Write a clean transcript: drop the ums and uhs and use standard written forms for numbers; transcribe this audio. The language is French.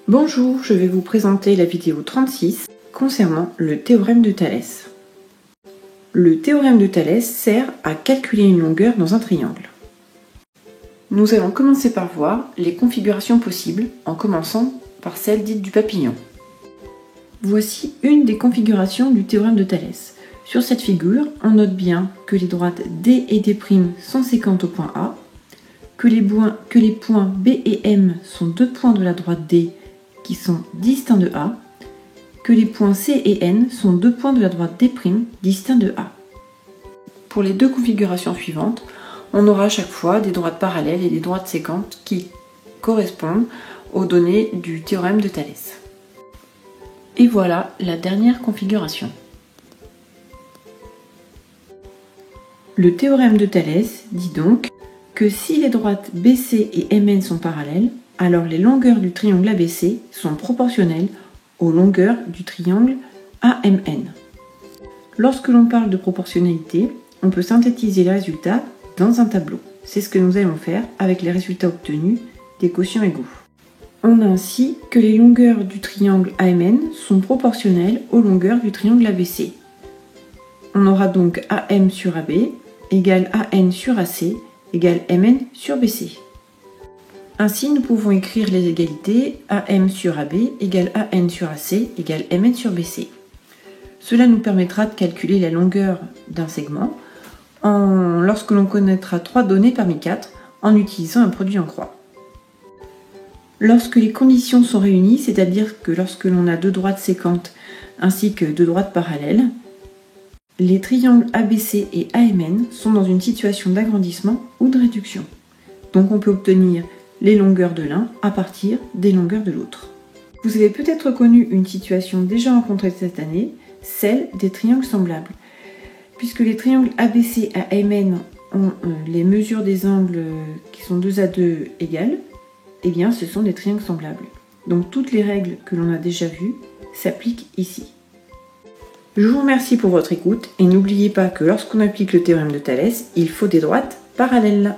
Bonjour, je vais vous présenter la vidéo 36 concernant le théorème de Thalès. Le théorème de Thalès sert à calculer une longueur dans un triangle. Nous allons commencer par voir les configurations possibles en commençant par celle dite du papillon. Voici une des configurations du théorème de Thalès. Sur cette figure, on note bien que les droites D et D' sont séquentes au point A, que les points B et M sont deux points de la droite D qui sont distincts de A, que les points C et N sont deux points de la droite D' distincts de A. Pour les deux configurations suivantes, on aura à chaque fois des droites parallèles et des droites séquentes qui correspondent aux données du théorème de Thalès. Et voilà la dernière configuration. Le théorème de Thalès dit donc que si les droites BC et MN sont parallèles, alors les longueurs du triangle ABC sont proportionnelles aux longueurs du triangle AMN. Lorsque l'on parle de proportionnalité, on peut synthétiser les résultats dans un tableau. C'est ce que nous allons faire avec les résultats obtenus des quotients égaux. On a ainsi que les longueurs du triangle AMN sont proportionnelles aux longueurs du triangle ABC. On aura donc AM sur AB égale AN sur AC égale MN sur BC. Ainsi, nous pouvons écrire les égalités AM sur AB égale AN sur AC égale MN sur BC. Cela nous permettra de calculer la longueur d'un segment lorsque l'on connaîtra 3 données parmi 4 en utilisant un produit en croix. Lorsque les conditions sont réunies, c'est-à-dire que lorsque l'on a deux droites séquentes ainsi que deux droites parallèles, les triangles ABC et AMN sont dans une situation d'agrandissement ou de réduction. Donc on peut obtenir les longueurs de l'un à partir des longueurs de l'autre. Vous avez peut-être connu une situation déjà rencontrée cette année, celle des triangles semblables. Puisque les triangles ABC et AMN ont les mesures des angles qui sont 2 à 2 égales, eh bien ce sont des triangles semblables. Donc toutes les règles que l'on a déjà vues s'appliquent ici. Je vous remercie pour votre écoute et n'oubliez pas que lorsqu'on applique le théorème de Thalès, il faut des droites parallèles.